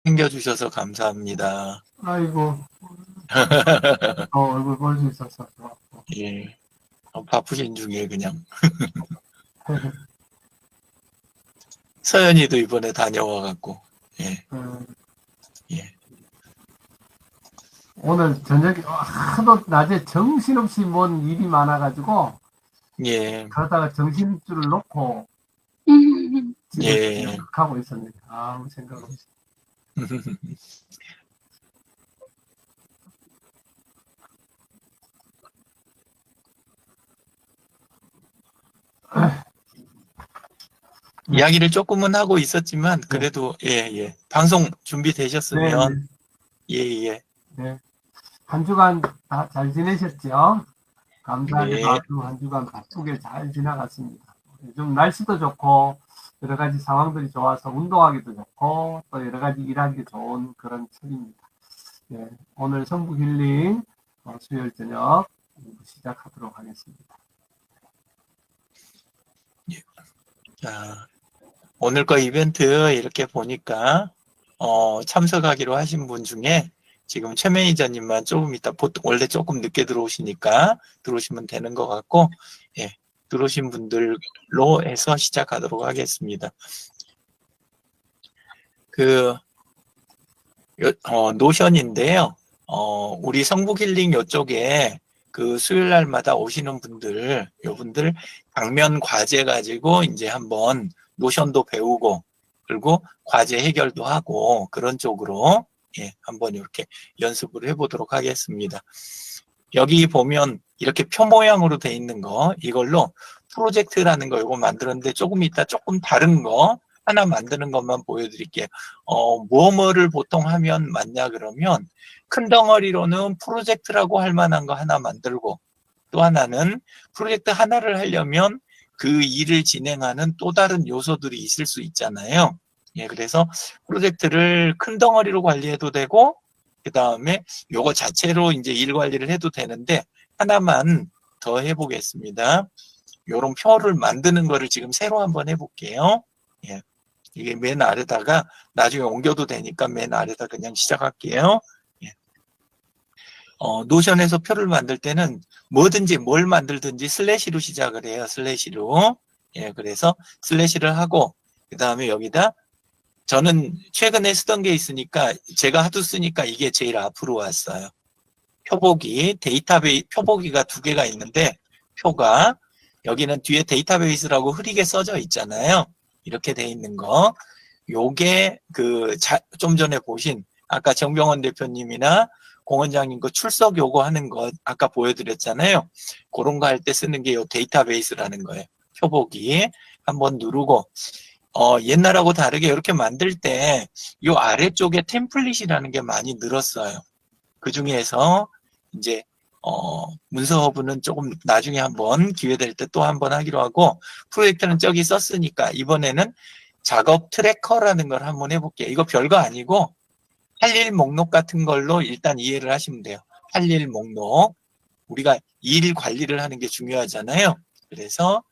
챙겨주셔서 감사합니다. 아이고, 얼굴 볼 수 있어서 좋았고. 예. 바쁘신 중에 그냥. 서연이도 이번에 다녀와갖고, 예, 예. 오늘 저녁에 하도 낮에 정신없이 뭔 일이 많아가지고 예, 그러다가 정신줄을 놓고 집에서 예. 하고 있었는데 아무 생각 없이. 이야기를 조금은 하고 있었지만, 네. 그래도, 예, 예. 방송 네, 준비되셨으면, 예, 예. 네. 한 주간 다 잘 지내셨죠? 감사하게도 네, 아주 한 주간 바쁘게 잘 지나갔습니다. 요즘 날씨도 좋고 여러 가지 상황들이 좋아서 운동하기도 좋고 또 여러 가지 일하기 좋은 그런 철입니다. 네, 오늘 성북 힐링 수요일 저녁 시작하도록 하겠습니다. 자, 오늘 거 이벤트 이렇게 보니까, 참석하기로 하신 분 중에 지금 최 매니저님만 조금 이따, 보통 원래 조금 늦게 들어오시니까 들어오시면 되는 것 같고, 예, 들어오신 분들로 해서 시작하도록 하겠습니다. 노션인데요. 우리 성북 힐링 요쪽에 그 수요일 날마다 오시는 분들, 요분들 당면 과제 가지고 이제 한번 노션도 배우고, 그리고 과제 해결도 하고, 그런 쪽으로, 예, 한번 이렇게 연습을 해보도록 하겠습니다. 여기 보면 이렇게 표 모양으로 돼 있는 거, 이걸로 프로젝트라는 거 이거 만들었는데 조금 이따 조금 다른 거 하나 만드는 것만 보여드릴게요. 뭐뭐를 보통 하면 맞냐 그러면 큰 덩어리로는 프로젝트라고 할 만한 거 하나 만들고, 또 하나는 프로젝트 하나를 하려면 그 일을 진행하는 또 다른 요소들이 있을 수 있잖아요. 예, 그래서 프로젝트를 큰 덩어리로 관리해도 되고, 그 다음에 요거 자체로 이제 일 관리를 해도 되는데, 하나만 더 해보겠습니다. 요런 표를 만드는 거를 지금 새로 한번 해볼게요. 예. 이게 맨 아래다가 나중에 옮겨도 되니까 맨 아래다 그냥 시작할게요. 예. 노션에서 표를 만들 때는 뭐든지 뭘 만들든지 슬래시로 시작을 해요. 슬래시로. 예, 그래서 슬래시를 하고, 그 다음에 여기다 저는 최근에 쓰던 게 있으니까 제가 하도 쓰니까 이게 제일 앞으로 왔어요. 표보기, 표보기가 두 개가 있는데, 표가, 여기는 뒤에 데이터베이스라고 흐리게 써져 있잖아요. 이렇게 돼 있는 거. 요게 좀 전에 보신 아까 정병원 대표님이나 공원장님 거 출석 요거 하는 거 아까 보여드렸잖아요. 그런 거 할 때 쓰는 게 요 데이터베이스라는 거예요. 표보기 한번 누르고, 옛날하고 다르게 이렇게 만들 때 요 아래쪽에 템플릿이라는 게 많이 늘었어요. 그 중에서 이제 문서 허브는 조금 나중에 한번 기회 될 때 또 한번 하기로 하고, 프로젝트는 저기 썼으니까 이번에는 작업 트래커라는 걸 한번 해볼게요. 이거 별거 아니고 할 일 목록 같은 걸로 일단 이해를 하시면 돼요. 할 일 목록. 우리가 일 관리를 하는 게 중요하잖아요. 그래서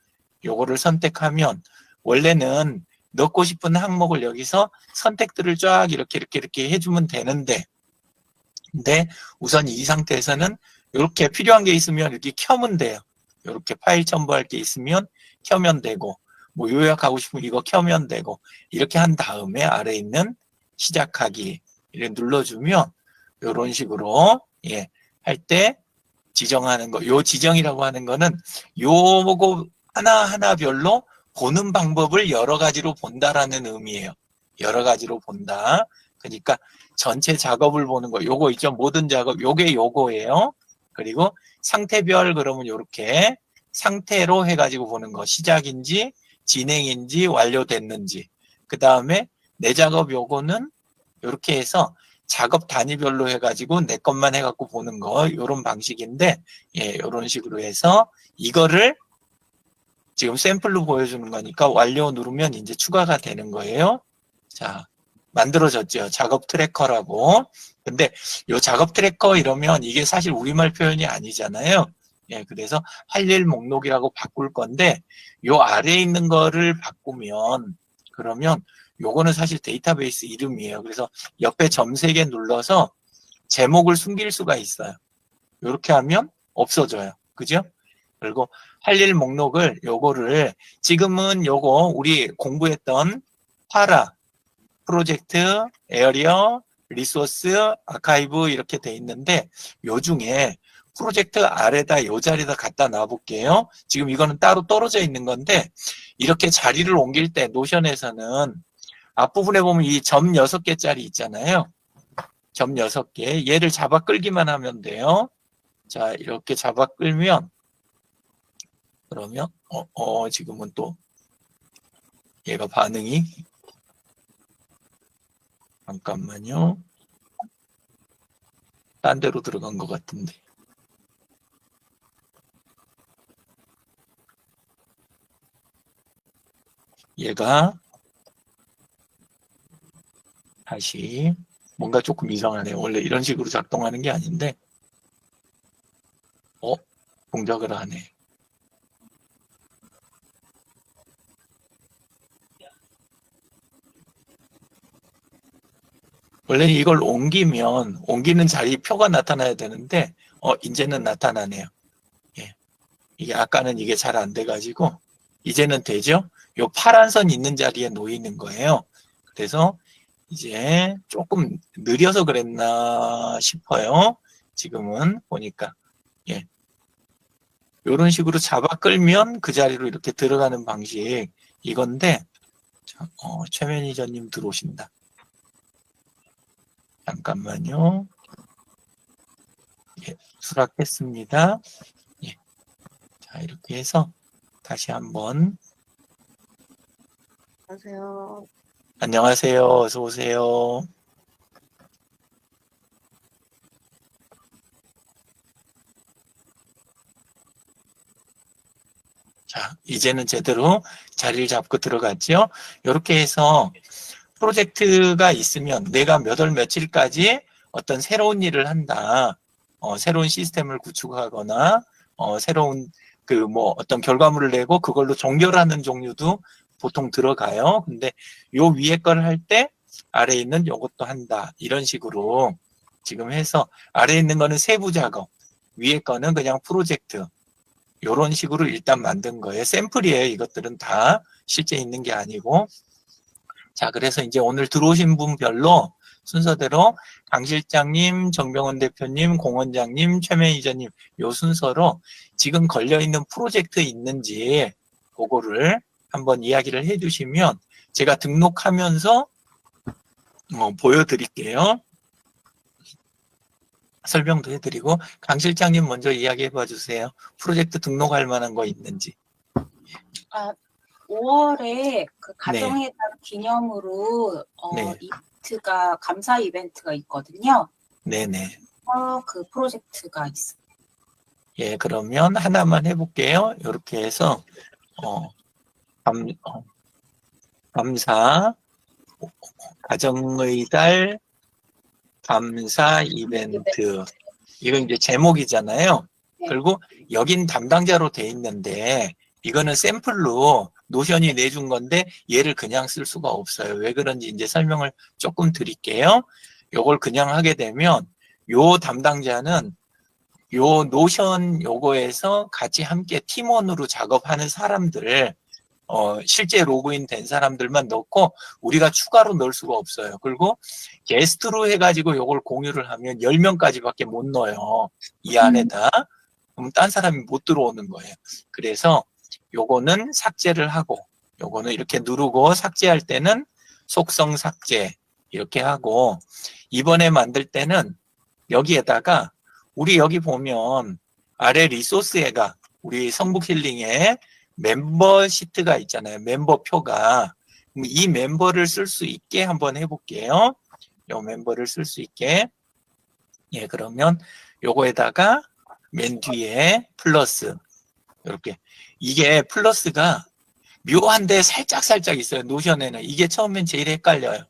요거를 선택하면 원래는 넣고 싶은 항목을 여기서 선택들을 쫙 이렇게 해주면 되는데, 근데 우선 이 상태에서는 이렇게 필요한 게 있으면 이렇게 켜면 돼요. 이렇게 파일 첨부할 게 있으면 켜면 되고, 뭐 요약하고 싶으면 이거 켜면 되고, 이렇게 한 다음에 아래 있는 시작하기 이렇게 눌러주면 이런 식으로, 예, 할 때 지정하는 거, 요 지정이라고 하는 거는 요거 하나하나별로 보는 방법을 여러 가지로 본다라는 의미예요. 여러 가지로 본다. 그러니까 전체 작업을 보는 거, 요거 있죠. 모든 작업, 요게 요거예요. 그리고 상태별 그러면 요렇게 상태로 해가지고 보는 거, 시작인지 진행인지 완료됐는지. 그 다음에 내 작업 요거는 요렇게 해서 작업 단위별로 해가지고 내 것만 해갖고 보는 거, 요런 방식인데, 예, 요런 식으로 해서 이거를 지금 샘플로 보여주는 거니까 완료 누르면 이제 추가가 되는 거예요. 자, 만들어졌죠. 작업 트래커라고. 근데 요 작업 트래커 이러면 이게 사실 우리말 표현이 아니잖아요. 예, 그래서 할 일 목록이라고 바꿀 건데 요 아래에 있는 거를 바꾸면, 그러면 요거는 사실 데이터베이스 이름이에요. 그래서 옆에 점 3개 눌러서 제목을 숨길 수가 있어요. 이렇게 하면 없어져요. 그죠? 그리고 할 일 목록을 요거를 지금은 요거 우리 공부했던 파라, 프로젝트, 에어리어, 리소스, 아카이브 이렇게 돼 있는데 요 중에 프로젝트 아래다 요 자리에다 갖다 놔 볼게요. 지금 이거는 따로 떨어져 있는 건데 이렇게 자리를 옮길 때 노션에서는 앞부분에 보면 이 점 6개짜리 있잖아요. 점 6개. 얘를 잡아 끌기만 하면 돼요. 자, 이렇게 잡아 끌면 그러면 지금은 또 얘가 반응이 잠깐만요. 딴 데로 들어간 것 같은데. 얘가 다시 뭔가 조금 이상하네요. 원래 이런 식으로 작동하는 게 아닌데 동작을 하네. 원래는 이걸 옮기는 자리 표가 나타나야 되는데 이제는 나타나네요. 예. 이게 아까는 이게 잘 안 돼가지고 이제는 되죠? 요 파란 선 있는 자리에 놓이는 거예요. 그래서 이제 조금 느려서 그랬나 싶어요. 지금은 보니까. 예. 이런 식으로 잡아 끌면 그 자리로 이렇게 들어가는 방식 이건데 최 매니저님 들어오신다. 잠깐만요. 예, 수락했습니다. 예. 자, 이렇게 해서 다시 한번. 안녕하세요. 안녕하세요. 어서 오세요. 자, 이제는 제대로 자리를 잡고 들어갔죠. 이렇게 해서 프로젝트가 있으면 내가 몇 월 며칠까지 어떤 새로운 일을 한다. 새로운 시스템을 구축하거나 새로운 어떤 결과물을 내고 그걸로 종결하는 종류도 보통 들어가요. 근데 요 위에 걸 할 때 아래에 있는 요것도 한다. 이런 식으로 지금 해서 아래에 있는 거는 세부 작업, 위에 거는 그냥 프로젝트. 요런 식으로 일단 만든 거예요. 샘플이에요. 이것들은 다 실제 있는 게 아니고. 자, 그래서 이제 오늘 들어오신 분별로 순서대로 강 실장님, 정병원 대표님, 공 원장님, 최 매니저님 요 순서로 지금 걸려있는 프로젝트 있는지 그거를 한번 이야기를 해주시면 제가 등록하면서 보여드릴게요. 설명도 해드리고 강 실장님 먼저 이야기해 봐주세요. 프로젝트 등록할 만한 거 있는지. 5월에 그 네. 가정의 달 기념으로 네. 이벤트가 감사 이벤트가 있거든요. 네네. 그 프로젝트가 있어요. 예, 그러면 하나만 해볼게요. 이렇게 해서 감사 가정의 달 감사 이벤트. 이건 이제 제목이잖아요. 네. 그리고 여긴 담당자로 돼 있는데 이거는 샘플로 노션이 내준 건데 얘를 그냥 쓸 수가 없어요. 왜 그런지 이제 설명을 조금 드릴게요. 요걸 그냥 하게 되면 요 담당자는 요 노션 요거에서 같이 함께 팀원으로 작업하는 사람들 실제 로그인 된 사람들만 넣고 우리가 추가로 넣을 수가 없어요. 그리고 게스트로 해가지고 요걸 공유를 하면 10명까지밖에 못 넣어요. 이 안에다. 그럼 딴 사람이 못 들어오는 거예요. 그래서 요거는 삭제를 하고 요거는 이렇게 누르고 삭제할 때는 속성 삭제 이렇게 하고 이번에 만들 때는 여기에다가 우리 여기 보면 아래 리소스에가 우리 성북 힐링에 멤버 시트가 있잖아요. 멤버 표가. 이 멤버를 쓸 수 있게 한번 해볼게요. 요 멤버를 쓸 수 있게. 예, 그러면 요거에다가 맨 뒤에 플러스. 이렇게. 이게 플러스가 묘한데 살짝 있어요. 노션에는. 이게 처음엔 제일 헷갈려요.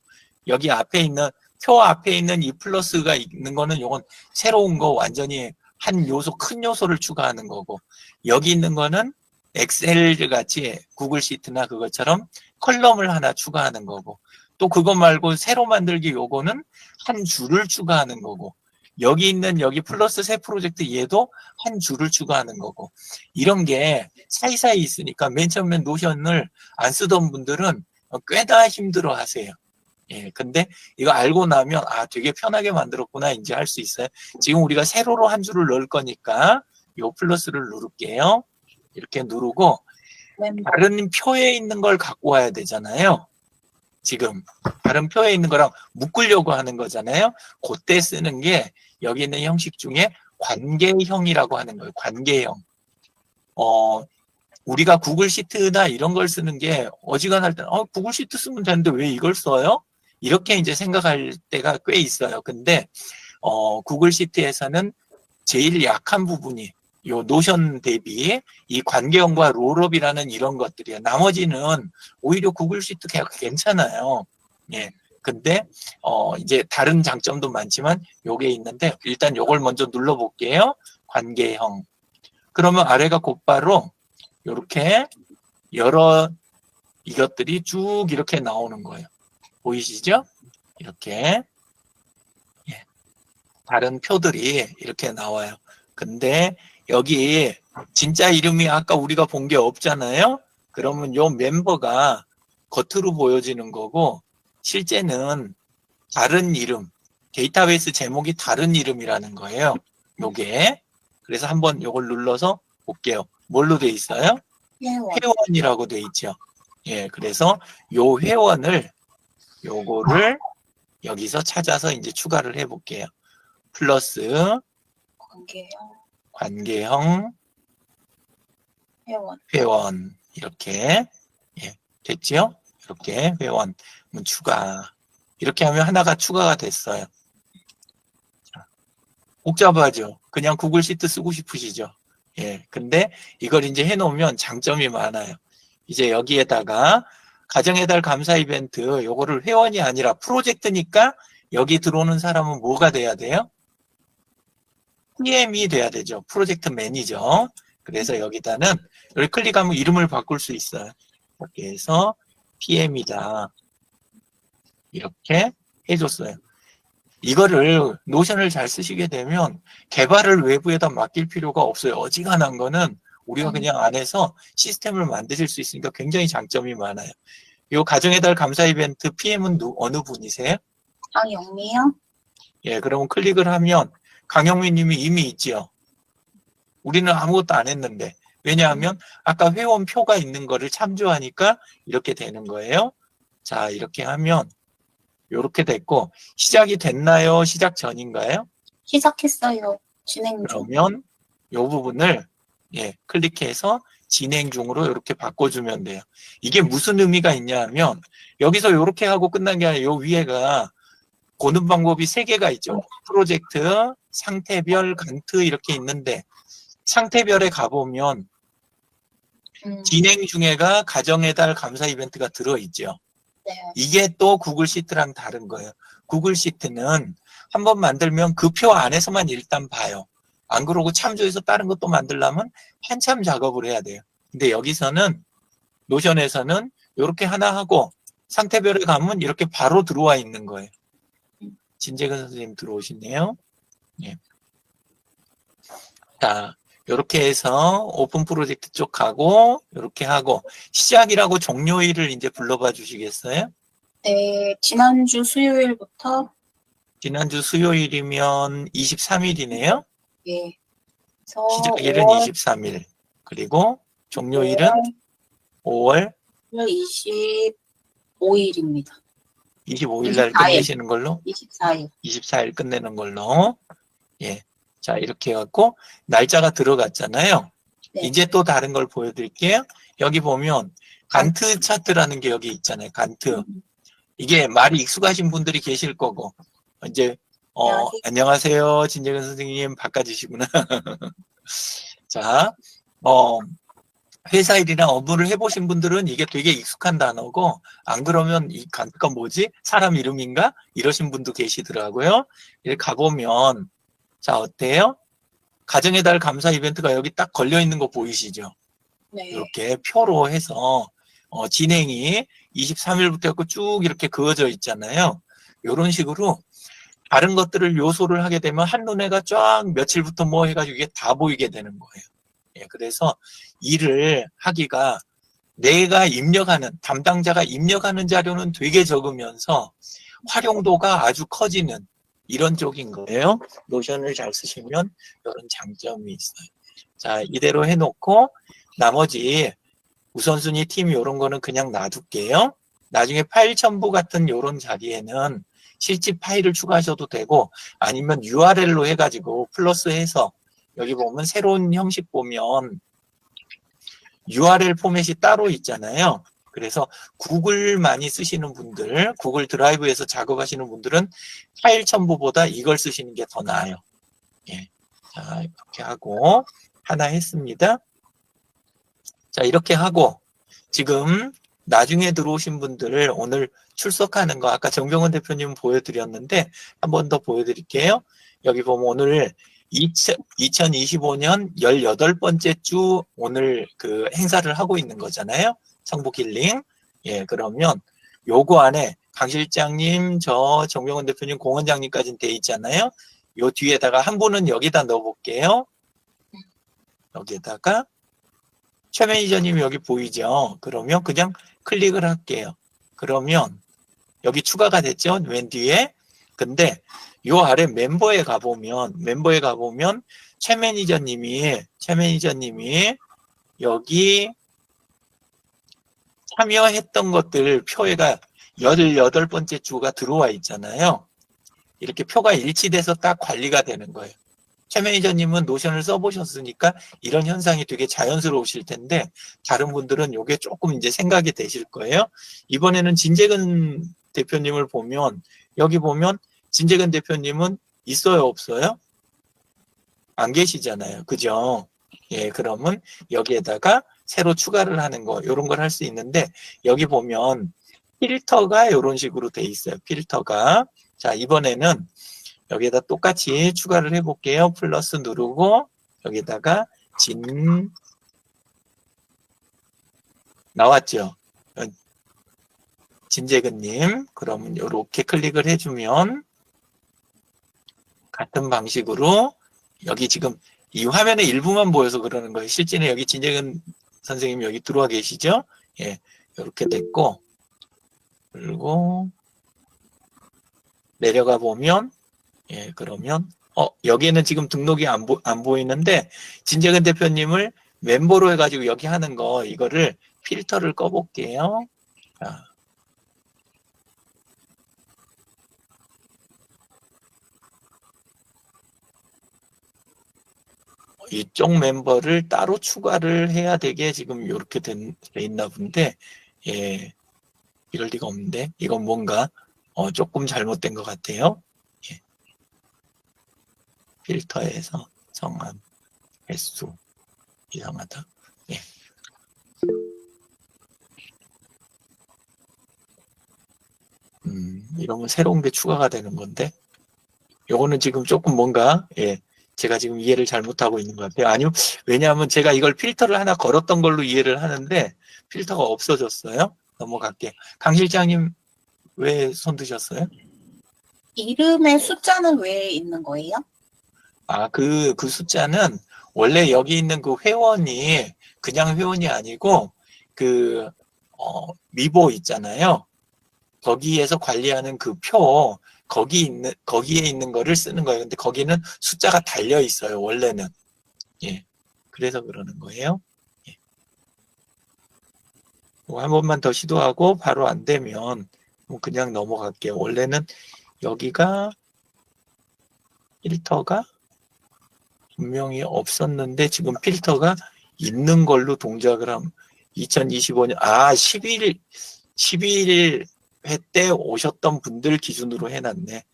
여기 앞에 있는, 표 앞에 있는 이 플러스가 있는 거는 요건 새로운 거 완전히 한 요소, 큰 요소를 추가하는 거고, 여기 있는 거는 엑셀 같이 구글 시트나 그것처럼 컬럼을 하나 추가하는 거고, 또 그거 말고 새로 만들기 요거는 한 줄을 추가하는 거고, 여기 있는 여기 플러스 새 프로젝트 얘도 한 줄을 추가하는 거고, 이런 게 사이사이 있으니까 맨 처음에 노션을 안 쓰던 분들은 꽤나 힘들어 하세요. 예, 근데 이거 알고 나면 아 되게 편하게 만들었구나 이제 할 수 있어요. 지금 우리가 세로로 한 줄을 넣을 거니까 요 플러스를 누를게요. 이렇게 누르고 멤버. 다른 표에 있는 걸 갖고 와야 되잖아요. 지금 다른 표에 있는 거랑 묶으려고 하는 거잖아요. 그때 쓰는 게 여기 있는 형식 중에 관계형이라고 하는 거예요. 관계형. 우리가 구글 시트나 이런 걸 쓰는 게 어지간할 때 구글 시트 쓰면 되는데 왜 이걸 써요? 이렇게 이제 생각할 때가 꽤 있어요. 근데 구글 시트에서는 제일 약한 부분이 요 노션 대비 이 관계형과 롤업이라는 이런 것들이에요. 나머지는 오히려 구글 시트 괜찮아요. 예. 근데 이제 다른 장점도 많지만 요게 있는데 일단 요걸 먼저 눌러 볼게요. 관계형. 그러면 아래가 곧바로 요렇게 여러 이것들이 쭉 이렇게 나오는 거예요. 보이시죠? 이렇게 예. 다른 표들이 이렇게 나와요. 근데 여기 진짜 이름이 아까 우리가 본 게 없잖아요. 그러면 요 멤버가 겉으로 보여지는 거고 실제는 다른 이름, 데이터베이스 제목이 다른 이름이라는 거예요. 요게. 그래서 한번 요걸 눌러서 볼게요. 뭘로 돼 있어요? 회원. 회원이라고 돼 있죠. 예, 그래서 요 회원을 요거를 여기서 찾아서 이제 추가를 해 볼게요. 플러스 관계형. 관계형 회원. 회원 이렇게 예, 됐죠? 이렇게 회원 추가 이렇게 하면 하나가 추가가 됐어요. 자, 복잡하죠? 그냥 구글 시트 쓰고 싶으시죠? 예, 근데 이걸 이제 해놓으면 장점이 많아요. 이제 여기에다가 가정의 달 감사 이벤트 요거를 회원이 아니라 프로젝트니까 여기 들어오는 사람은 뭐가 돼야 돼요? PM이 돼야 되죠. 프로젝트 매니저. 그래서 여기다는 여기 클릭하면 이름을 바꿀 수 있어요. 이렇게 해서 PM이다. 이렇게 해줬어요. 이거를 노션을 잘 쓰시게 되면 개발을 외부에다 맡길 필요가 없어요. 어지간한 거는 우리가 그냥 안에서 시스템을 만드실 수 있으니까 굉장히 장점이 많아요. 이 가정의 달 감사 이벤트 PM은 어느 분이세요? 강영미요? 예, 그러면 클릭을 하면 강영민 님이 이미 있지요. 우리는 아무것도 안 했는데. 왜냐하면 아까 회원표가 있는 거를 참조하니까 이렇게 되는 거예요. 자, 이렇게 하면 이렇게 됐고 시작이 됐나요? 시작 전인가요? 시작했어요. 진행 중. 그러면 이 부분을 예, 클릭해서 진행 중으로 이렇게 바꿔주면 돼요. 이게 무슨 의미가 있냐 하면 여기서 이렇게 하고 끝난 게 아니라 요 위에가 보는 방법이 3개가 있죠. 프로젝트, 상태별, 간트 이렇게 있는데 상태별에 가보면 진행 중에가 가정의 달 감사 이벤트가 들어있죠. 네. 이게 또 구글 시트랑 다른 거예요. 구글 시트는 한번 만들면 그 표 안에서만 일단 봐요. 안 그러고 참조해서 다른 것도 만들려면 한참 작업을 해야 돼요. 근데 여기서는 노션에서는 이렇게 하나 하고 상태별에 가면 이렇게 바로 들어와 있는 거예요. 진재근 선생님 들어오시네요. 예. 자, 이렇게 해서 오픈 프로젝트 쪽 가고 이렇게 하고 시작이라고 종료일을 이제 불러봐 주시겠어요? 네, 지난주 수요일부터 지난주 수요일이면 23일이네요. 예. 그래서 시작일은 23일. 그리고 종료일은 5월 25일입니다. 25일 날 24일. 끝내시는 걸로? 24일. 24일 끝내는 걸로. 예. 자, 이렇게 해갖고 날짜가 들어갔잖아요. 네. 이제 또 다른 걸 보여드릴게요. 여기 보면 간트 차트라는 게 여기 있잖아요. 간트. 이게 말이 익숙하신 분들이 계실 거고 이제 안녕하세요. 진재근 선생님 바꿔주시구나. 자, 회사 일이나 업무를 해보신 분들은 이게 되게 익숙한 단어고 안 그러면 이 간트가 뭐지? 사람 이름인가? 이러신 분도 계시더라고요. 이렇게 가보면 자, 어때요? 가정의 달 감사 이벤트가 여기 딱 걸려 있는 거 보이시죠? 네. 이렇게 표로 해서 진행이 23일부터 해갖고 쭉 이렇게 그어져 있잖아요. 이런 식으로 다른 것들을 요소를 하게 되면 한눈에가 쫙 며칠부터 뭐 해가지고 이게 다 보이게 되는 거예요. 예, 그래서 일을 하기가 내가 입력하는, 담당자가 입력하는 자료는 되게 적으면서 활용도가 아주 커지는 이런 쪽인 거예요. 노션을 잘 쓰시면 이런 장점이 있어요. 자, 이대로 해놓고 나머지 우선순위 팀 이런 거는 그냥 놔둘게요. 나중에 파일 첨부 같은 이런 자리에는 실집 파일을 추가하셔도 되고 아니면 URL로 해가지고 플러스해서 여기 보면 새로운 형식 보면 URL 포맷이 따로 있잖아요. 그래서 구글 많이 쓰시는 분들, 구글 드라이브에서 작업하시는 분들은 파일 첨부보다 이걸 쓰시는 게 더 나아요. 예. 자, 이렇게 하고 하나 했습니다. 자, 이렇게 하고 지금 나중에 들어오신 분들 오늘 출석하는 거 아까 정병원 대표님 보여드렸는데 한 번 더 보여드릴게요. 여기 보면 오늘 2025년 18번째 주 오늘 그 행사를 하고 있는 거잖아요. 성북 힐링. 예, 그러면 요거 안에 강 실장님, 저 정병원 대표님, 공원장님까지는 돼 있잖아요. 요 뒤에다가 한 분은 여기다 넣어볼게요. 여기에다가 최 매니저님 여기 보이죠? 그러면 그냥 클릭을 할게요. 그러면 여기 추가가 됐죠? 맨 뒤에. 근데 요 아래 멤버에 가보면 최 매니저님이 여기 참여했던 것들 표가 18번째 주가 들어와 있잖아요. 이렇게 표가 일치돼서 딱 관리가 되는 거예요. 최 매니저님은 노션을 써보셨으니까 이런 현상이 되게 자연스러우실 텐데 다른 분들은 이게 조금 이제 생각이 되실 거예요. 이번에는 진재근 대표님을 보면 여기 보면 진재근 대표님은 있어요, 없어요? 안 계시잖아요. 그죠? 예, 그러면 여기에다가 새로 추가를 하는 거 이런 걸 할 수 있는데 여기 보면 필터가 이런 식으로 돼 있어요. 필터가. 자, 이번에는 여기에다 똑같이 추가를 해볼게요. 플러스 누르고 여기다가 나왔죠. 진재근님. 그러면 이렇게 클릭을 해주면 같은 방식으로 여기 지금 이 화면의 일부만 보여서 그러는 거예요. 실제는 여기 진재근 선생님이 여기 들어와 계시죠? 예, 이렇게 됐고 그리고 내려가 보면 예, 그러면 여기에는 지금 등록이 안 보이는데 진재근 대표님을 멤버로 해가지고 여기 하는 거 이거를 필터를 꺼볼게요. 자. 이쪽 멤버를 따로 추가를 해야 되게 지금 이렇게 돼 있나 본데 예, 이럴 리가 없는데 이건 뭔가 조금 잘못된 것 같아요. 예. 필터에서 성함 횟수 이상하다. 예. 이러면 새로운 게 추가가 되는 건데 요거는 지금 조금 뭔가 예, 제가 지금 이해를 잘못하고 있는 것 같아요. 아니요, 왜냐하면 제가 이걸 필터를 하나 걸었던 걸로 이해를 하는데 필터가 없어졌어요. 넘어갈게요. 강 실장님 왜 손 드셨어요? 이름의 숫자는 왜 있는 거예요? 아, 그 숫자는 원래 여기 있는 그 회원이 그냥 회원이 아니고 그 미보 있잖아요. 거기에서 관리하는 그 표 거기에 있는 거를 쓰는 거예요. 근데 거기는 숫자가 달려 있어요. 원래는. 예. 그래서 그러는 거예요. 예. 한 번만 더 시도하고 바로 안 되면 그냥 넘어갈게요. 원래는 여기가 필터가 분명히 없었는데 지금 필터가 있는 걸로 동작을 하면 2025년 11회 때 오셨던 분들 기준으로 해놨네.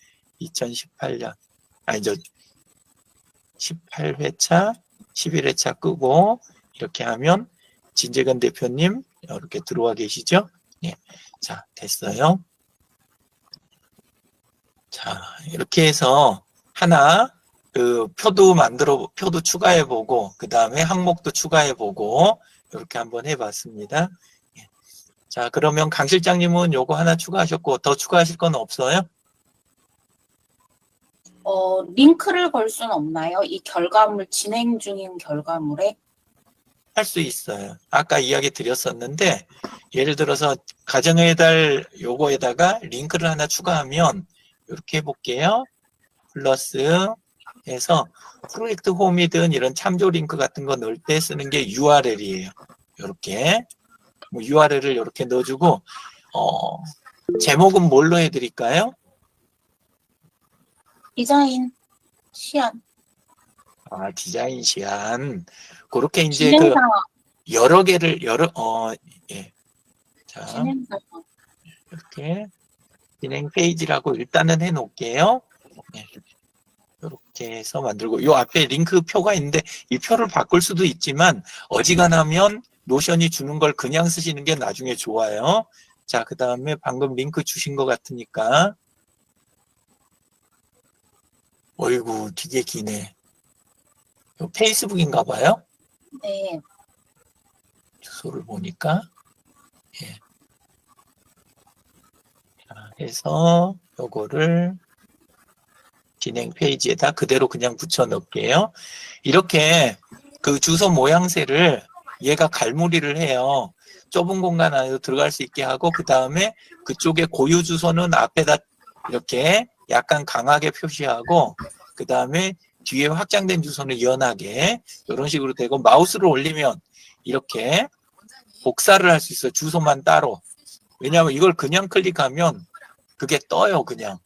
2018년 아니죠. 18회차 11회차 끄고 이렇게 하면 진재근 대표님 이렇게 들어와 계시죠? 예. 자, 됐어요. 자, 이렇게 해서 하나 그 표도 추가해보고 그 다음에 항목도 추가해보고 이렇게 한번 해봤습니다. 예. 자, 그러면 강 실장님은 요거 하나 추가하셨고, 더 추가하실 건 없어요? 링크를 걸 수는 없나요? 이 결과물, 진행 중인 결과물에? 할 수 있어요. 아까 이야기 드렸었는데, 예를 들어서 가정의 달 요거에다가 링크를 하나 추가하면, 이렇게 해볼게요. 플러스 해서 프로젝트 홈이든 이런 참조 링크 같은 거 넣을 때 쓰는 게 URL이에요. 이렇게 URL을 이렇게 넣어주고 제목은 뭘로 해드릴까요? 디자인, 시안, 디자인 시안. 그렇게 이제 진행 그 상황, 여러 개를 예. 자, 진행 상황. 이렇게 진행 페이지라고 일단은 해놓을게요. 네. 이렇게 해서 만들고 이 앞에 링크 표가 있는데 이 표를 바꿀 수도 있지만 어지간하면 노션이 주는 걸 그냥 쓰시는 게 나중에 좋아요. 자, 그 다음에 방금 링크 주신 것 같으니까 어이구 되게 기네. 이거 페이스북인가 봐요. 네. 주소를 보니까 예. 자, 해서 요거를 진행 페이지에다 그대로 그냥 붙여 넣을게요. 이렇게 그 주소 모양새를 얘가 갈무리를 해요. 좁은 공간 안에도 들어갈 수 있게 하고 그 다음에 그쪽에 고유 주소는 앞에다 이렇게 약간 강하게 표시하고 그 다음에 뒤에 확장된 주소는 연하게 이런 식으로 되고 마우스를 올리면 이렇게 복사를 할 수 있어요. 주소만 따로. 왜냐하면 이걸 그냥 클릭하면 그게 떠요. 그냥.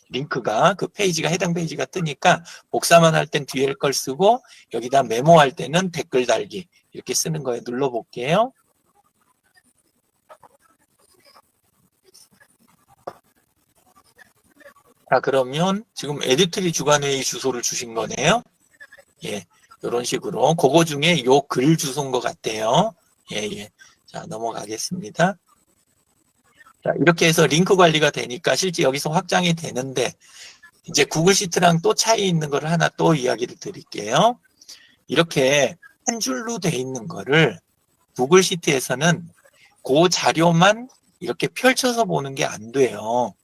링크가 그 페이지가 해당 페이지가 뜨니까 복사만 할 땐 뒤에 걸 쓰고 여기다 메모할 때는 댓글 달기 이렇게 쓰는 거예요. 눌러볼게요. 자, 그러면 지금 에디트리 주간회의 주소를 주신 거네요. 예, 이런 식으로 그거 중에 요 글 주소인 것 같아요. 예, 예. 자, 넘어가겠습니다. 자, 이렇게 해서 링크 관리가 되니까 실제 여기서 확장이 되는데 이제 구글 시트랑 또 차이 있는 거를 하나 또 이야기를 드릴게요. 이렇게 한 줄로 돼 있는 거를 구글 시트에서는 그 자료만 이렇게 펼쳐서 보는 게 안 돼요.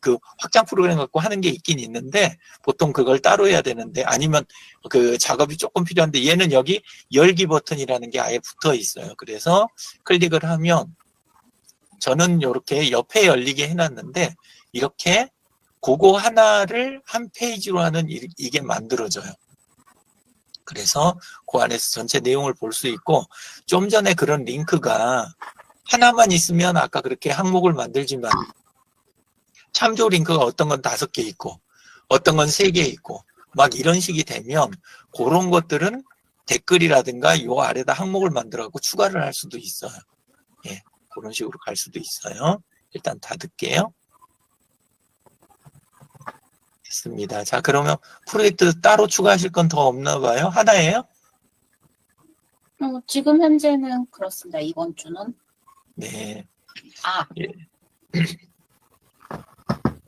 그 확장 프로그램 갖고 하는 게 있긴 있는데 보통 그걸 따로 해야 되는데 아니면 그 작업이 조금 필요한데 얘는 여기 열기 버튼이라는 게 아예 붙어 있어요. 그래서 클릭을 하면 저는 이렇게 옆에 열리게 해놨는데 이렇게 그거 하나를 한 페이지로 하는 이게 만들어져요. 그래서 그 안에서 전체 내용을 볼 수 있고 좀 전에 그런 링크가 하나만 있으면 아까 그렇게 항목을 만들지만 참조 링크가 어떤 건 5개 있고 어떤 건 3개 있고 막 이런 식이 되면 그런 것들은 댓글이라든가 요 아래다 항목을 만들어갖고 추가를 할 수도 있어요. 예, 그런 식으로 갈 수도 있어요. 일단 닫을게요. 됐습니다. 자, 그러면 프로젝트 따로 추가하실 건 더 없나 봐요? 하나예요? 지금 현재는 그렇습니다. 이번 주는. 네. 아, 예.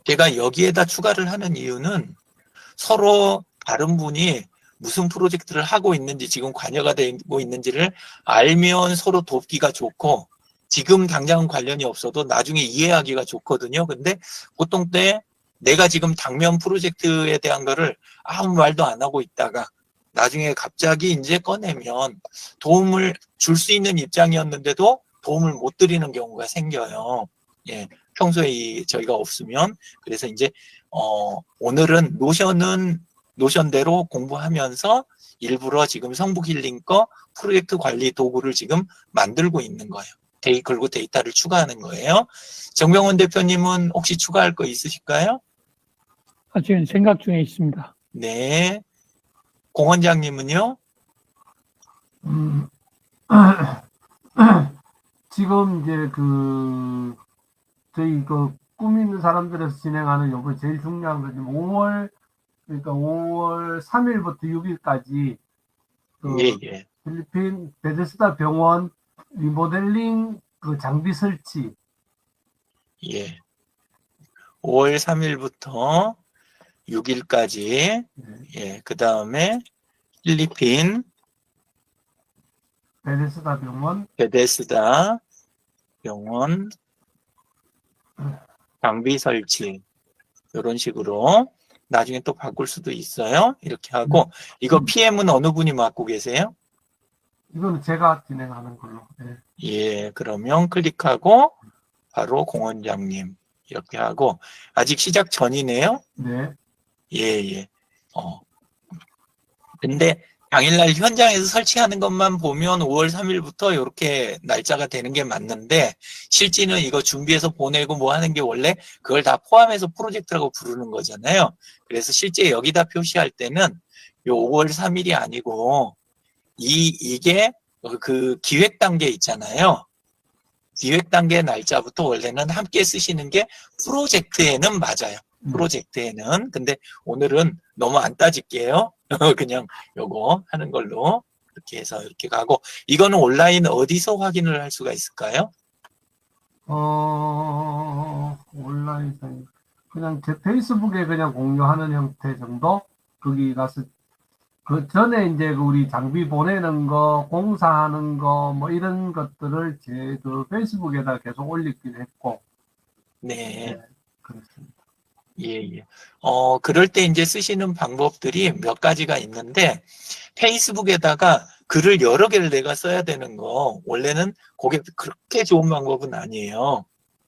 제가 여기에다 추가를 하는 이유는 서로 다른 분이 무슨 프로젝트를 하고 있는지 지금 관여가 되고 있는지를 알면 서로 돕기가 좋고 지금 당장은 관련이 없어도 나중에 이해하기가 좋거든요. 근데 보통 때 내가 지금 당면 프로젝트에 대한 거를 아무 말도 안 하고 있다가 나중에 갑자기 이제 꺼내면 도움을 줄 수 있는 입장이었는데도 도움을 못 드리는 경우가 생겨요. 예, 평소에 저희가 없으면. 그래서 이제 오늘은 노션대로 공부하면서 일부러 지금 성북 힐링 거 프로젝트 관리 도구를 지금 만들고 있는 거예요. 그리고 데이터를 추가하는 거예요. 정병훈 대표님은 혹시 추가할 거 있으실까요? 지금 생각 중에 있습니다. 네. 공 원장님은요? 지금 이제 저희 꿈 있는 사람들에서 진행하는 요번 제일 중요한 건 지금 5월 3일부터 6일까지 예. 필리핀 베데스다 병원 리모델링 장비 설치. 예. 5월 3일부터 6일까지, 예, 그 다음에 필리핀 베데스다 병원, 베데스다 병원 장비 설치 이런 식으로 나중에 또 바꿀 수도 있어요. 이렇게 하고 이거 PM은 어느 분이 맡고 계세요? 이거는 제가 진행하는 걸로. 예. 예, 그러면 클릭하고 바로 공원장님 이렇게 하고 아직 시작 전이네요. 네. 예, 예. 근데 당일날 현장에서 설치하는 것만 보면 5월 3일부터 이렇게 날짜가 되는 게 맞는데 실제는 이거 준비해서 보내고 뭐 하는 게 원래 그걸 다 포함해서 프로젝트라고 부르는 거잖아요. 그래서 실제 여기다 표시할 때는 요 5월 3일이 아니고 이게 그 기획 단계 있잖아요. 기획 단계 날짜부터 원래는 함께 쓰시는 게 프로젝트에는 맞아요. 프로젝트에는. 근데 오늘은 너무 안 따질게요. 그냥 요거 하는 걸로 이렇게 해서 이렇게 가고 이거는 온라인 어디서 확인을 할 수가 있을까요? 온라인상 그냥 제 페이스북에 그냥 공유하는 형태 정도? 거기 가서 그 전에 이제 그 우리 장비 보내는 거, 공사하는 거, 뭐 이런 것들을 제 그 페이스북에다 계속 올리기도 했고. 네. 그렇습니다. 예, 예. 그럴 때 이제 쓰시는 방법들이 몇 가지가 있는데, 페이스북에다가 글을 여러 개를 내가 써야 되는 거, 원래는 그게 그렇게 좋은 방법은 아니에요.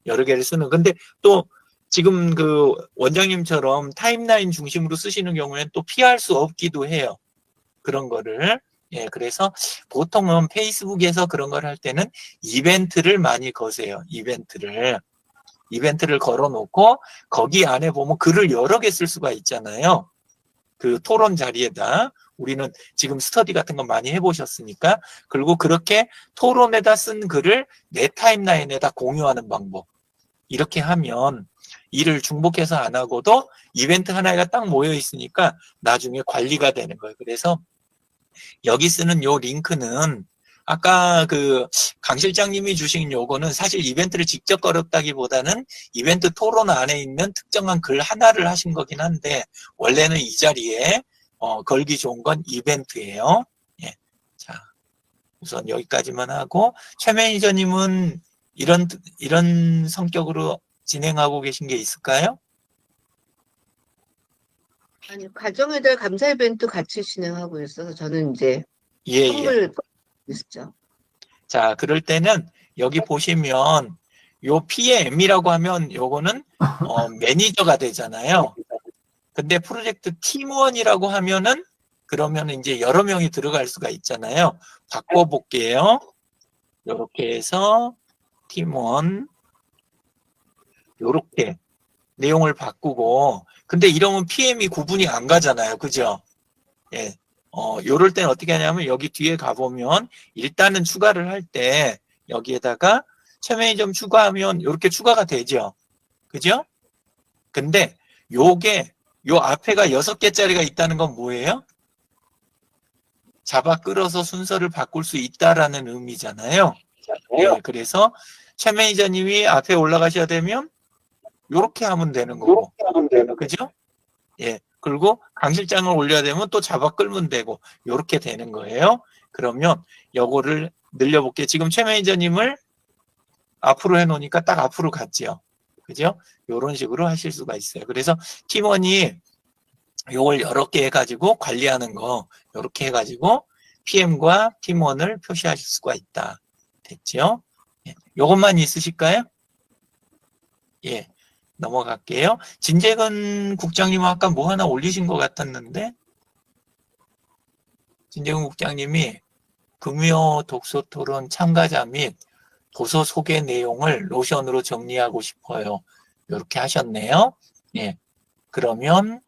여러 개를 쓰는. 근데 또 지금 그 원장님처럼 타임라인 중심으로 쓰시는 경우에는 또 피할 수 없기도 해요. 그런 거를. 예, 그래서 보통은 페이스북에서 그런 걸 할 때는 이벤트를 많이 거세요. 이벤트를 걸어놓고 거기 안에 보면 글을 여러 개 쓸 수가 있잖아요. 그 토론 자리에다 우리는 지금 스터디 같은 거 많이 해보셨으니까 그리고 그렇게 토론에다 쓴 글을 내 타임라인에다 공유하는 방법 이렇게 하면 일을 중복해서 안 하고도 이벤트 하나가 딱 모여 있으니까 나중에 관리가 되는 거예요. 그래서 여기 쓰는 요 링크는 아까 그 강 실장님이 주신 요거는 사실 이벤트를 직접 걸었다기보다는 이벤트 토론 안에 있는 특정한 글 하나를 하신 거긴 한데 원래는 이 자리에 걸기 좋은 건 이벤트예요. 예. 자, 우선 여기까지만 하고 최 매니저님은 이런 성격으로 진행하고 계신 게 있을까요? 아니, 가정의달 감사 이벤트 같이 진행하고 있어서 저는 이제 예, 예. 선물 있죠. 자, 그럴 때는 여기 보시면 요 PM이라고 하면 요거는 매니저가 되잖아요. 근데 프로젝트 팀원이라고 하면은 그러면 이제 여러 명이 들어갈 수가 있잖아요. 바꿔볼게요. 요렇게 해서 팀원 요렇게 내용을 바꾸고 근데 이러면 PM이 구분이 안 가잖아요. 그죠? 예. 요럴 때는 어떻게 하냐면 여기 뒤에 가보면 일단은 추가를 할 때 여기에다가 최 매니저 추가하면 이렇게 추가가 되죠. 그죠? 근데 요게 요 앞에가 6개짜리가 있다는 건 뭐예요? 잡아 끌어서 순서를 바꿀 수 있다라는 의미잖아요. 예, 그래서 최 매니저님이 앞에 올라가셔야 되면 요렇게 하면 되는 거고. 그죠? 예. 그리고 강 실장을 올려야 되면 또 잡아 끌면 되고 요렇게 되는 거예요. 그러면 요거를 늘려볼게요. 지금 최 매니저님을 앞으로 해놓으니까 딱 앞으로 갔죠. 그죠? 요런 식으로 하실 수가 있어요. 그래서 팀원이 요걸 여러 개 해가지고 관리하는 거 요렇게 해가지고 PM과 팀원을 표시하실 수가 있다. 됐죠? 예. 요것만 있으실까요? 예. 넘어갈게요. 진재근 국장님은 아까 뭐 하나 올리신 것 같았는데 진재근 국장님이 금요 독서 토론 참가자 및 도서 소개 내용을 노션으로 정리하고 싶어요. 이렇게 하셨네요. 예. 그러면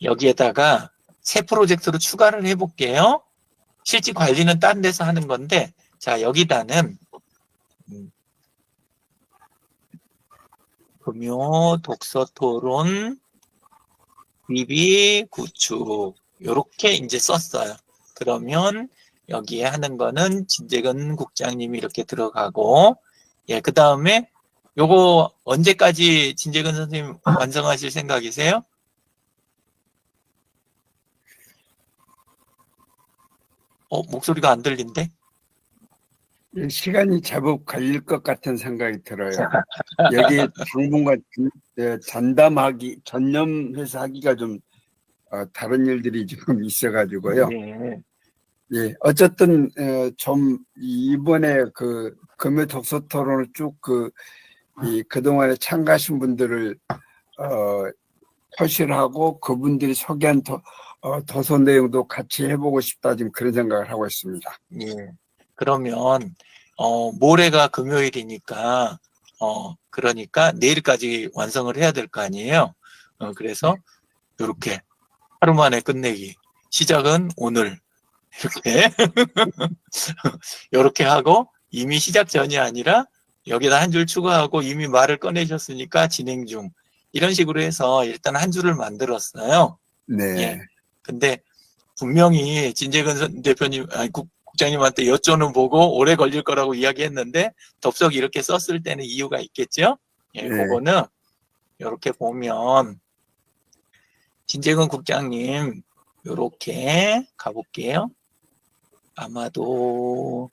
여기에다가 새 프로젝트로 추가를 해볼게요. 실제 관리는 딴 데서 하는 건데 자 여기다는 금요 독서 토론 DB 구축 요렇게 이제 썼어요. 그러면 여기에 하는 거는 진재근 국장님이 이렇게 들어가고 예, 그 다음에 요거 언제까지 진재근 선생님 완성하실 생각이세요? 목소리가 안 들린대? 시간이 제법 걸릴 것 같은 생각이 들어요. 여기 당분간 전념해서 하기가 좀 다른 일들이 좀 있어가지고요. 예. 예, 어쨌든 좀 이번에 그 금요 독서 토론을 쭉 그동안에 참가하신 분들을 표시하고 그분들이 소개한 도서 내용도 같이 해보고 싶다 지금 그런 생각을 하고 있습니다. 예. 그러면 모레가 금요일이니까 그러니까 내일까지 완성을 해야 될 거 아니에요. 그래서 이렇게 하루 만에 끝내기. 시작은 오늘 이렇게 이렇게 하고 이미 시작 전이 아니라 여기다 한 줄 추가하고 이미 말을 꺼내셨으니까 진행 중. 이런 식으로 해서 일단 한 줄을 만들었어요. 네. 예. 근데 분명히 진재근 대표님, 국장님한테 여쭤는 보고 오래 걸릴 거라고 이야기했는데 덥석 이렇게 썼을 때는 이유가 있겠죠? 예, 네. 그거는 이렇게 보면 진재근 국장님 이렇게 가볼게요. 아마도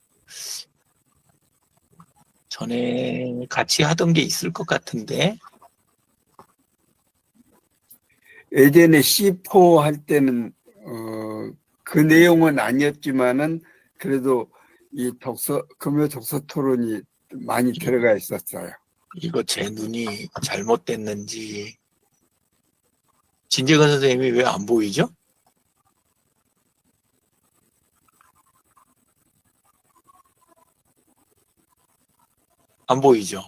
전에 같이 하던 게 있을 것 같은데 예전에 C4 할 때는 그 내용은 아니었지만은 그래도 이 금요 독서 토론이 많이 들어가 있었어요. 이거 제 눈이 잘못됐는지 진재근 선생님이 왜 안 보이죠? 안 보이죠?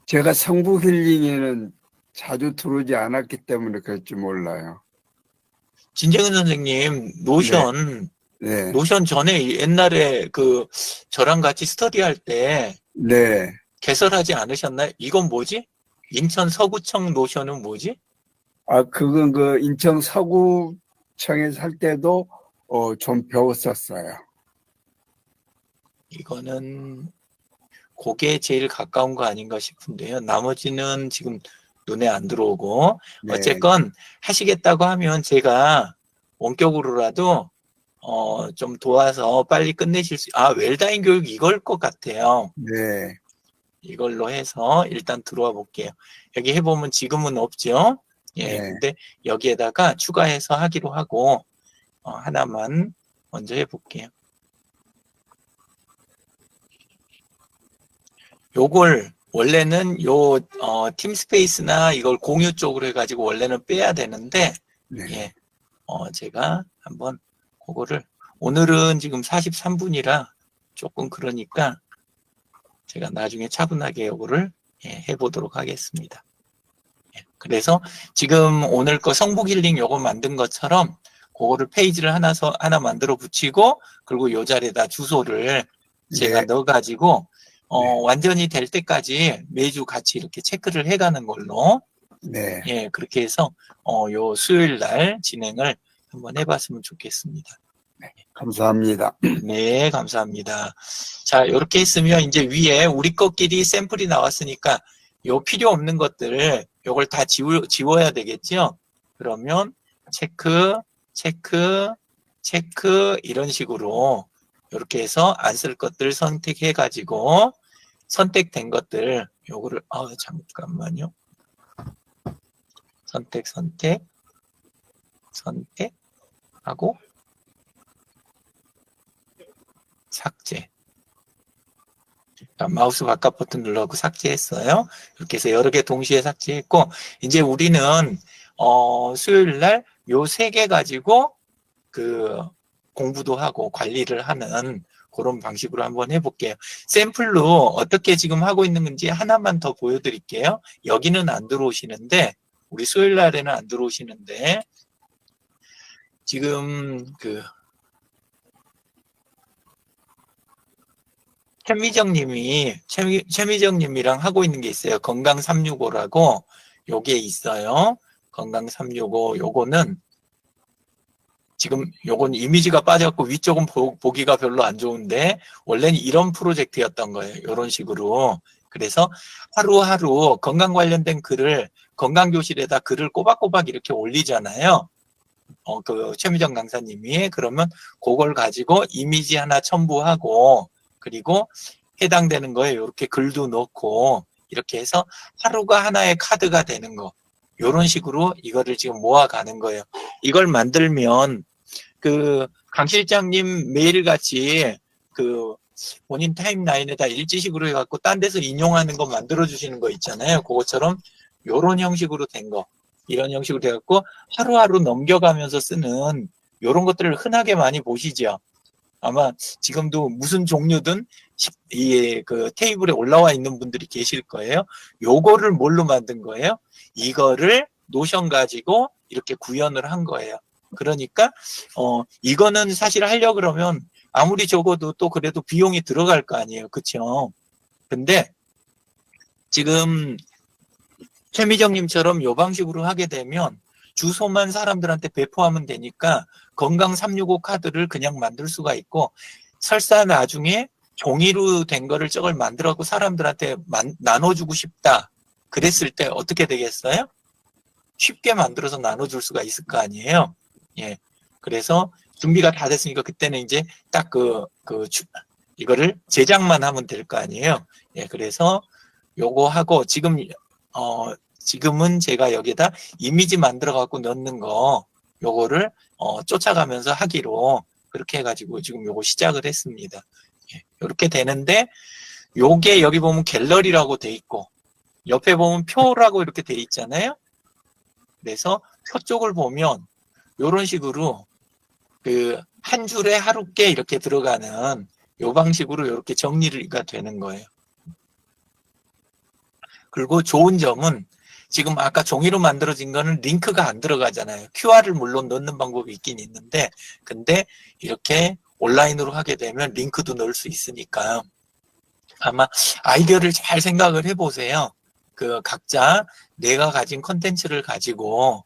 제가 성부 힐링에는 자주 들어오지 않았기 때문에 그럴지 몰라요. 진재근 선생님 노션 네. 노션 전에 옛날에 저랑 같이 스터디할 때 네. 개설하지 않으셨나요? 이건 뭐지? 인천 서구청 노션은 뭐지? 그건 인천 서구청에 살 때도 좀 배웠었어요. 이거는 그게 제일 가까운 거 아닌가 싶은데요. 나머지는 지금 눈에 안 들어오고 네. 어쨌건 하시겠다고 하면 제가 원격으로라도 좀 도와서 빨리 끝내실 웰다인 교육 이걸 것 같아요. 네. 이걸로 해서 일단 들어와 볼게요. 여기 해보면 지금은 없죠. 예, 네. 근데 여기에다가 추가해서 하기로 하고 하나만 먼저 해볼게요. 요걸 원래는 팀스페이스나 이걸 공유 쪽으로 해가지고 원래는 빼야 되는데 네. 예, 제가 한번 그거를 오늘은 지금 43분이라 조금 그러니까 제가 나중에 차분하게 요거를 해보도록 하겠습니다. 예, 그래서 지금 오늘 거 성북 힐링 요거 만든 것처럼 그거를 페이지를 하나 만들어 붙이고 그리고 요 자리에다 주소를 제가 네. 넣어가지고 네. 완전히 될 때까지 매주 같이 이렇게 체크를 해가는 걸로 네. 예, 그렇게 해서 요 수요일 날 진행을 한번 해봤으면 좋겠습니다. 감사합니다. 네, 감사합니다. 자, 이렇게 했으면 이제 위에 우리 것끼리 샘플이 나왔으니까 요 필요 없는 것들 요걸 다 지워야 되겠죠? 그러면 체크, 체크, 체크 이런 식으로 이렇게 해서 안 쓸 것들 선택해 가지고 선택된 것들 요거를 잠깐만요. 선택하고 삭제. 마우스 바깥 버튼 눌러서 삭제했어요. 이렇게 해서 여러 개 동시에 삭제했고 이제 우리는 수요일 날 요 3개 가지고 공부도 하고 관리를 하는 그런 방식으로 한번 해볼게요. 샘플로 어떻게 지금 하고 있는 건지 하나만 더 보여드릴게요. 여기는 안 들어오시는데 우리 수요일 날에는 안 들어오시는데 지금 최미정 님이랑 하고 있는 게 있어요. 건강 365라고 요게 있어요. 건강 365 요거는 지금 요건 이미지가 빠져갖고 위쪽은 보기가 별로 안 좋은데 원래는 이런 프로젝트였던 거예요. 이런 식으로. 그래서 하루하루 건강 관련된 글을 건강교실에다 글을 꼬박꼬박 이렇게 올리잖아요. 그 최미정 강사님이. 그러면 그걸 가지고 이미지 하나 첨부하고, 그리고 해당되는 거에 이렇게 글도 넣고, 이렇게 해서 하루가 하나의 카드가 되는 거. 요런 식으로 이거를 지금 모아가는 거예요. 이걸 만들면 그 강 실장님 매일같이 그 본인 타임라인에다 일지식으로 해갖고 딴 데서 인용하는 거 만들어 주시는 거 있잖아요. 그것처럼 요런 형식으로 된 거, 이런 형식으로 돼갖고 하루하루 넘겨가면서 쓰는 요런 것들을 흔하게 많이 보시죠. 아마 지금도 무슨 종류든 이 그 테이블에 올라와 있는 분들이 계실 거예요. 요거를 뭘로 만든 거예요? 이거를 노션 가지고 이렇게 구현을 한 거예요. 그러니까 이거는 사실 하려고 그러면 아무리 적어도 또 그래도 비용이 들어갈 거 아니에요. 그렇죠? 근데 지금 최미정님처럼 요 방식으로 하게 되면 주소만 사람들한테 배포하면 되니까 건강 365 카드를 그냥 만들 수가 있고, 설사 나중에 종이로 된 거를 저걸 만들어갖고 사람들한테 나눠주고 싶다 그랬을 때 어떻게 되겠어요? 쉽게 만들어서 나눠줄 수가 있을 거 아니에요. 예. 그래서 준비가 다 됐으니까 그때는 이제 딱 이거를 제작만 하면 될 거 아니에요. 예. 그래서 요거 하고 지금은 제가 여기다 이미지 만들어 갖고 넣는 거 요거를 쫓아가면서 하기로 그렇게 해가지고 지금 요거 시작을 했습니다. 예. 이렇게 되는데 요게 여기 보면 갤러리라고 돼 있고 옆에 보면 표라고 이렇게 돼 있잖아요. 그래서 표 쪽을 보면 요런 식으로 그 한 줄에 하루께 이렇게 들어가는 요 방식으로 이렇게 정리가 되는 거예요. 그리고 좋은 점은 지금 아까 종이로 만들어진 거는 링크가 안 들어가잖아요. QR을 물론 넣는 방법이 있긴 있는데, 근데 이렇게 온라인으로 하게 되면 링크도 넣을 수 있으니까 아마 아이디어를 잘 생각을 해보세요. 그 각자 내가 가진 컨텐츠를 가지고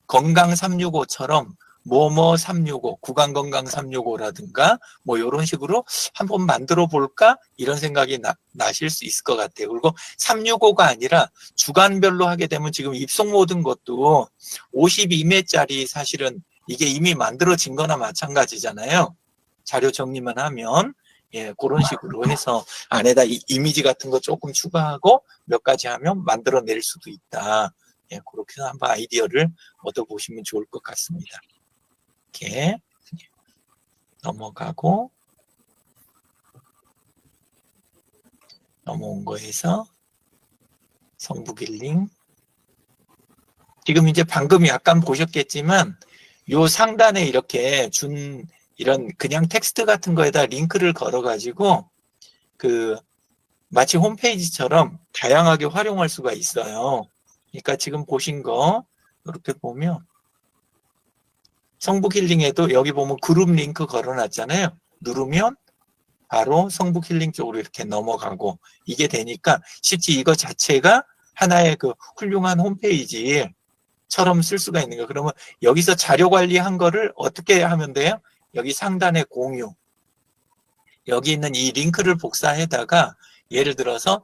건강 365처럼 뭐뭐 365, 구강건강 365라든가 뭐 이런 식으로 한번 만들어 볼까? 이런 생각이 나실 수 있을 것 같아요. 그리고 365가 아니라 주간별로 하게 되면 지금 입속 모든 것도 52매짜리 사실은 이게 이미 만들어진 거나 마찬가지잖아요. 자료 정리만 하면. 예, 그런 식으로 해서 안에다 이미지 같은 거 조금 추가하고 몇 가지 하면 만들어낼 수도 있다. 예, 그렇게 해서 한번 아이디어를 얻어보시면 좋을 것 같습니다. 이렇게 넘어가고 넘어온 거에서 성북일링 지금 이제 방금 약간 보셨겠지만 요 상단에 이렇게 준 이런 그냥 텍스트 같은 거에다 링크를 걸어 가지고 그 마치 홈페이지처럼 다양하게 활용할 수가 있어요. 그러니까 지금 보신 거 이렇게 보면 성북힐링에도 여기 보면 그룹 링크 걸어놨잖아요. 누르면 바로 성북힐링 쪽으로 이렇게 넘어가고 이게 되니까 실제 이거 자체가 하나의 그 훌륭한 홈페이지처럼 쓸 수가 있는 거예요. 그러면 여기서 자료 관리한 거를 어떻게 하면 돼요? 여기 상단에 공유. 여기 있는 이 링크를 복사해다가 예를 들어서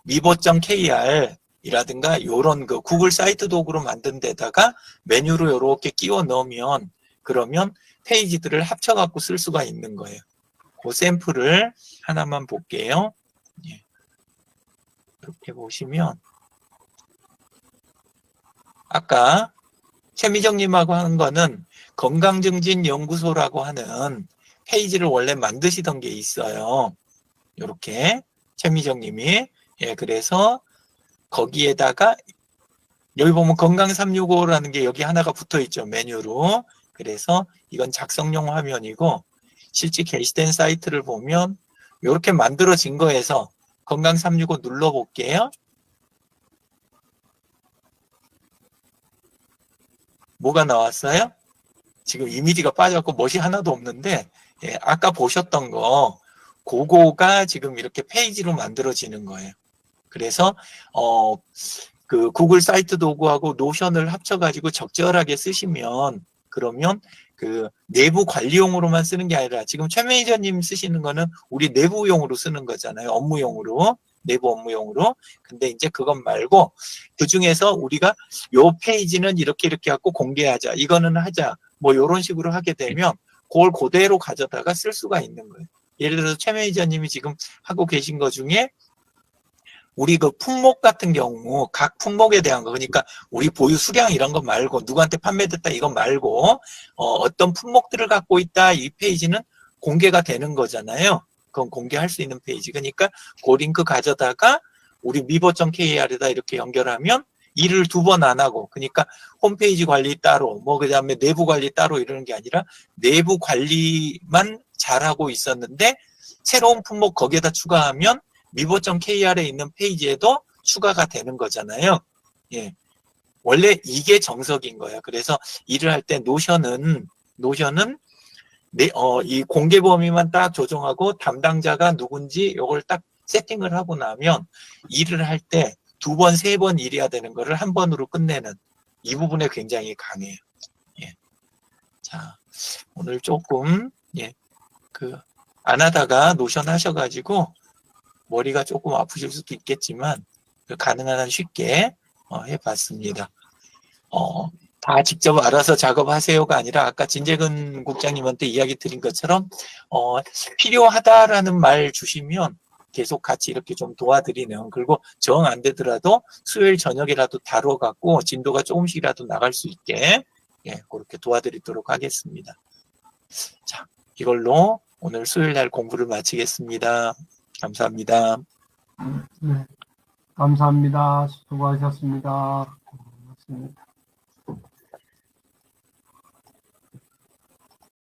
미보.kr 이라든가 요런 그 구글 사이트 도구로 만든 데다가 메뉴로 요렇게 끼워 넣으면 그러면 페이지들을 합쳐 갖고 쓸 수가 있는 거예요. 그 샘플을 하나만 볼게요. 예. 이렇게 보시면 아까 최미정님하고 하는 거는 건강증진연구소라고 하는 페이지를 원래 만드시던 게 있어요. 이렇게 최미정님이 예 그래서 거기에다가 여기 보면 건강 365라는 게 여기 하나가 붙어 있죠. 메뉴로. 그래서 이건 작성용 화면이고 실제 게시된 사이트를 보면 이렇게 만들어진 거에서 건강 365 눌러볼게요. 뭐가 나왔어요? 지금 이미지가 빠졌고 멋이 하나도 없는데 예, 아까 보셨던 거 그거가 지금 이렇게 페이지로 만들어지는 거예요. 그래서 그 구글 사이트 도구하고 노션을 합쳐가지고 적절하게 쓰시면 그러면 그 내부 관리용으로만 쓰는 게 아니라 지금 최 매니저님 쓰시는 거는 우리 내부용으로 쓰는 거잖아요. 업무용으로. 내부 업무용으로. 근데 이제 그것 말고 그 중에서 우리가 요 페이지는 이렇게 갖고 공개하자. 이거는 하자. 뭐 요런 식으로 하게 되면 그걸 그대로 가져다가 쓸 수가 있는 거예요. 예를 들어서 최 매니저님이 지금 하고 계신 것 중에 우리 그 품목 같은 경우 각 품목에 대한 거, 그러니까 우리 보유 수량 이런 거 말고 누구한테 판매됐다 이거 말고 어떤 품목들을 갖고 있다 이 페이지는 공개가 되는 거잖아요. 그건 공개할 수 있는 페이지. 그러니까 그 링크 가져다가 우리 미버.kr에다 이렇게 연결하면 일을 2번 안 하고, 그러니까 홈페이지 관리 따로 뭐 그다음에 내부 관리 따로 이러는 게 아니라 내부 관리만 잘하고 있었는데 새로운 품목 거기에다 추가하면 미버.kr에 있는 페이지에도 추가가 되는 거잖아요. 예. 원래 이게 정석인 거예요. 그래서 일을 할 때 노션은 이 공개 범위만 딱 조정하고 담당자가 누군지 이걸 딱 세팅을 하고 나면 일을 할 때 2번, 3번 일해야 되는 거를 한 번으로 끝내는 이 부분에 굉장히 강해요. 예. 자, 오늘 조금 안 하다가 노션 하셔가지고 머리가 조금 아프실 수도 있겠지만 가능한 한 쉽게 해봤습니다. 다 직접 알아서 작업하세요가 아니라 아까 진재근 국장님한테 이야기 드린 것처럼 필요하다라는 말 주시면 계속 같이 이렇게 좀 도와드리는, 그리고 정 안 되더라도 수요일 저녁이라도 다뤄갖고 진도가 조금씩이라도 나갈 수 있게 그렇게 도와드리도록 하겠습니다. 자, 이걸로 오늘 수요일 날 공부를 마치겠습니다. 감사합니다. 네. 감사합니다. 수고하셨습니다. 고맙습니다.